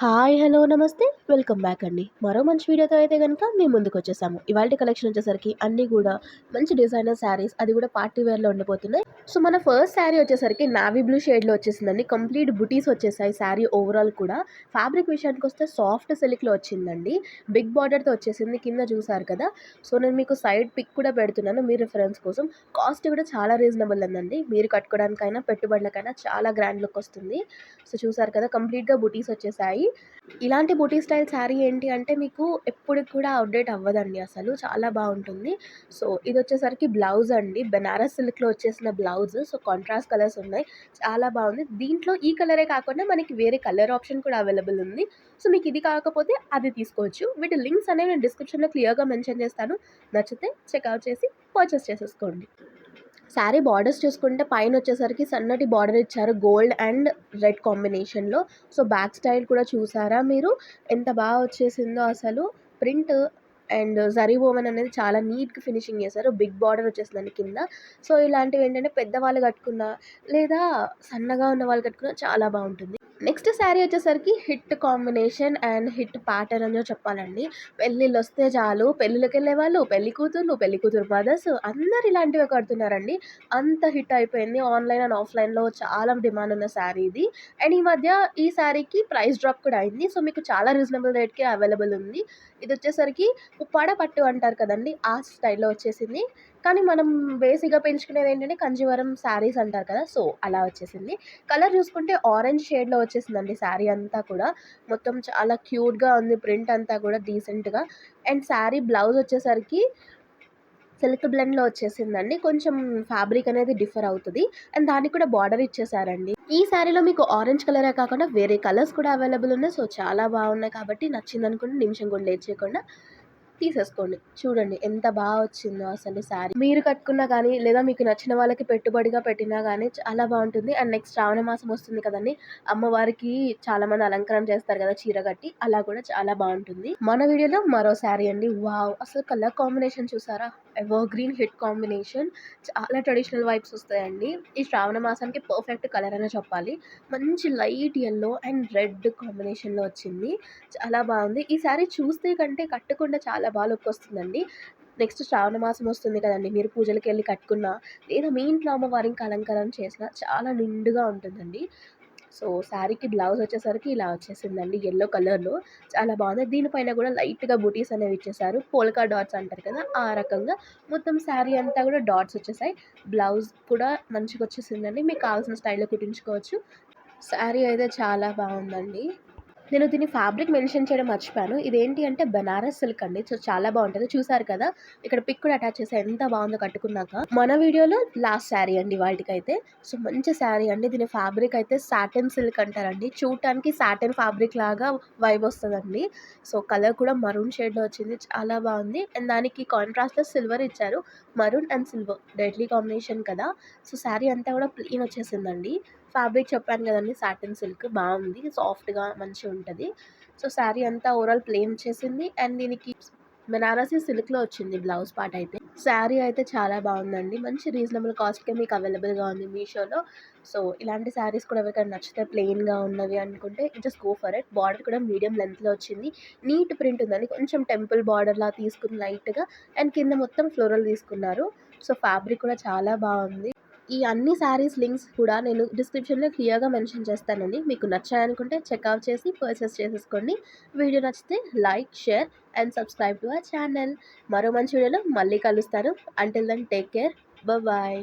Hi! Hello! నమస్తే. Welcome back అండి. మరో మంచి వీడియోతో అయితే గనుక మీ ముందుకొచ్చేసాము. ఇవాల్టి కలెక్షన్ వచ్చేసరికి అన్నీ గూడా మంచి డిజైనర్ శారీస్ అది గూడా పార్టీ వేర్‌లో ఉండబోతున్నాయి. సో, మన ఫస్ట్ శారీ వచ్చేసరికి నావీ బ్లూ షేడ్‌లో వచ్చేసిందండి. కంప్లీట్ బుటీస్ వచ్చేసాయి శారీ ఓవరాల్ కూడా. ఫ్యాబ్రిక్ విషయానికొస్తే సాఫ్ట్ సిల్క్‌లో వచ్చిందండి. బిగ్ బార్డర్‌తో వచ్చేసింది. కింద చూసారు కదా! సో, నేను మీకు సైడ్ పిక్ కూడా పెడుతున్నాను మీ రిఫరెన్స్ కోసం. కాస్ట్ కూడా చాలా రీజనబుల్ ఉందండి. మీరు కట్టుకోవడానికైనా, పెట్టుబడులకైనా చాలా గ్రాండ్ లుక్ వస్తుంది. సో, చూసారు కదా! కంప్లీట్‌గా బుటీస్ వచ్చేసాయి. ఇలాంటి బుటీ స్టైల్ శారీ ఏంటి అంటే మీకు ఎప్పటికి కూడా అప్డేట్ అవ్వదండి అసలు. చాలా బావుంటుంది. సో, ఇదొచ్చేసరికి బ్లౌజ్ అండి. బెనారస్ సిల్క్‌లో వచ్చేసిన బ్లౌజ్. సో, కాంట్రాస్ట్ కలర్స్ ఉన్నాయి. చాలా బావుంది. దీంట్లో ఈ కలరే కాకుండా మనకి వేరే కలర్ ఆప్షన్ కూడా అవైలబుల్ ఉంది. సో, మీకు ఇది కాకపోతే అది తీసుకోవచ్చు. వీటి లింక్స్ అనేవి నేను డిస్క్రిప్షన్‌లో క్లియర్‌గా మెన్షన్ చేస్తాను. నచ్చితే చెక్‌ఔట్ చేసి పర్చేస్ చేసేసుకోండి. శారీ బార్డర్స్ చూసుకుంటే పైనొచ్చేసరికి సన్నటి బార్డర్ ఇచ్చారు. గోల్డ్ అండ్ రెడ్ కాంబినేషన్‌లో. సో, బ్యాక్ స్టైల్ కూడా చూసారా మీరు? ఎంత వచ్చేసిందో అసలు. ప్రింట్ అండ్ జరీ ఓవెన్ అనేది చాలా నీట్‌గా ఫినిషింగ్ చేశారు. బిగ్ బార్డర్ వచ్చేసిందండి కింద. సో, ఇలాంటివేంటంటే పెద్దవాళ్ళు కట్టుకున్నా, లేదా సన్నగా ఉన్న వాళ్ళు కట్టుకున్నా చాలా బావుంటుంది. నెక్స్ట్ శారీ వచ్చేసరికి hit combination and hit pattern అనే చెప్పాలండి. పెళ్ళిళ్ళొస్తే చాలు పెళ్ళిళ్ళకెళ్ళేవాళ్ళు, పెళ్లి కూతుర్లు, పెళ్లి కూతురు మదర్స్ అందరూ ఇలాంటివే కడుతున్నారండి. అంత హిట్ అయిపోయింది. ఆన్‌లైన్ అండ్ ఆఫ్‌లైన్‌లో చాలా డిమాండ్ ఉన్న శారీ ఇది. అండ్ ఈ మధ్య ఈ శారీకి ప్రైస్ డ్రాప్ కూడా అయింది. సో, మీకు చాలా రీజనబుల్ రేట్‌కే అవైలబుల్ ఉంది. ఇదొచ్చేసరికి ఉప్పాడ పట్టు అంటారు కదండీ! ఆ స్టైల్‌లో వచ్చేసింది. కానీ మనం బేసిక్‌గా పెంచుకునేదేంటంటే కంజీవరం శారీస్ అంటారు కదా! సో, అలా వచ్చేసింది. కలర్ చూసుకుంటే ఆరెంజ్ షేడ్‌లో వచ్చేసిందండి శారీ అంతా కూడా. మొత్తం చాలా క్యూట్‌గా ఉంది ప్రింట్ అంతా కూడా డీసెంట్‌గా. అండ్ శారీ బ్లౌజ్ వచ్చేసరికి సిల్క్ బ్లెండ్‌లో వచ్చేసిందండి. కొంచెం ఫ్యాబ్రిక్ అనేది డిఫర్ అవుతది. అండ్ దానికి కూడా బార్డర్ ఇచ్చేసారండి. ఈ శారీలో మీకు ఆరెంజ్ కలరే కాకుండా వేరే కలర్స్ కూడా అవైలబుల్ ఉన్నాయి. సో, చాలా బాగున్నాయి కాబట్టి నచ్చిందనుకోండి నిమిషం కూడా లేట్ చేయకుండా తీసేసుకోండి. చూడండి ఎంత వచ్చిందో అసలు శారీ. మీరు కట్టుకున్నా గానీ, లేదా మీకు నచ్చిన వాళ్ళకి పెట్టుబడిగా పెట్టినా గానీ చాలా బావుంటుంది. అండ్ నెక్స్ట్ శ్రావణ మాసం వస్తుంది కదండీ! అమ్మవారికి చాలామంది అలంకరణ చేస్తారు కదా! చీర కట్టి. అలా కూడా చాలా బావుంటుంది. మన వీడియోలో మరో శారీ అండి. వావ్! అసలు కలర్ కాంబినేషన్ చూసారా? Ever green hit combination. చాలా ట్రెడిషనల్ వైబ్స్ వస్తాయండి. ఈ శ్రావణ మాసానికి పర్ఫెక్ట్ కలర్ అనే చెప్పాలి. మంచి లైట్ యెల్లో అండ్ రెడ్ కాంబినేషన్‌లో వచ్చింది. చాలా బావుంది. ఈ శారీ చూస్తే కంటే కట్టుకుంటే చాలా లుక్కొస్తుందండి. నెక్స్ట్ శ్రావణ మాసం వస్తుంది కదండీ! మీరు పూజలకెళ్ళి కట్టుకున్నా, లేదా మీ ఇంట్లో అమ్మవారికి అలంకరణ చేసినా చాలా నిండుగా ఉంటుందండి. సో, శారీకి బ్లౌజ్ వచ్చేసరికి ఇలా వచ్చేసిందండి యెల్లో కలర్‌లో. చాలా బావుంది. దీనిపైన గూడా లైట్‌గా బుటీస్ అనేవి ఇచ్చేసారు. పోల్కా డాట్స్ అంటారు కదా! ఆ రకంగా మొత్తం శారీ అంతా గూడా డాట్స్ వచ్చేసాయి. బ్లౌజ్ కూడా మంచిగొచ్చేసిందండి. మీకు కావాల్సిన స్టైల్‌లో కుట్టించుకోవచ్చు. శారీ అయితే చాలా బావుందండి. నేను దీని ఫ్యాబ్రిక్ మెన్షన్ చేయడం మర్చిపోయాను. ఇదేంటి అంటే బనారస్ సిల్క్ అండి. సో, చాలా బావుంటది. చూసారు కదా! ఇక్కడ పిక్ కూడా అటాచ్ చేశా. ఎంత బావుందో కట్టుకున్నాక. మన వీడియోలో లాస్ట్ శారీ అండి ఇవాల్టికైతే. సో, మంచి శారీ అండి. దీని ఫ్యాబ్రిక్ అయితే సాటిన్ సిల్క్ అంటారండి. చూడటానికి సాటిన్ ఫ్యాబ్రిక్ లాగా వైబ్ వస్తదండి. సో, కలర్ కూడా మరూన్ షేడ్‌లో వచ్చింది. చాలా బావుంది. అండ్ దానికి కాంట్రాస్ట్‌లో సిల్వర్ ఇచ్చారు. Maroon and silver deadly combination కదా! సో, శారీ అంతా కూడా ప్లెయిన్ వచ్చేసిందండి. ఫ్యాబ్రిక్ చెప్పాను కదండీ! సాటిన్ సిల్క్ బావుంది. సాఫ్ట్‌గా మంచిగుంటది. సో, శారీ అంతా ఓవరాల్ ప్లెయిన్ వచ్చేసింది. అండ్ దీనికి బెనారసి సిల్క్‌లో వచ్చింది బ్లౌజ్ పార్ట్ అయితే. శారీ అయితే చాలా బావుందండి. మంచి రీజనబుల్ కాస్ట్‌కే మీకు అవైలబుల్‌గా ఉంది మీషోలో. సో, ఇలాంటి శారీస్ కూడా ఎవరికైనా నచ్చితే ప్లెయిన్‌గా ఉన్నవి అనుకుంటే just go for it. Border కూడా మీడియం లెంగ్త్‌లో వచ్చింది. నీట్ ప్రింట్ ఉందండి. కొంచెం టెంపుల్ బార్డర్‌లా తీసుకుని లైట్‌గా అండ్ కింద మొత్తం ఫ్లోరల్ తీసుకున్నారు. సో, ఫ్యాబ్రిక్ కూడా చాలా బావుంది. ఈ అన్ని శారీస్ లింక్స్ కూడా నేను డిస్క్రిప్షన్‌లో క్లియర్‌గా మెన్షన్ చేస్తానండి. మీకు నచ్చాయనుకుంటే చెక్‌ఔట్ చేసి పర్చేస్ చేసేసుకోండి. వీడియో నచ్చితే like, share and subscribe to our channel. మరో మంచి వీడియోలో మళ్ళీ కలుస్తాను. Until then take care. Bye.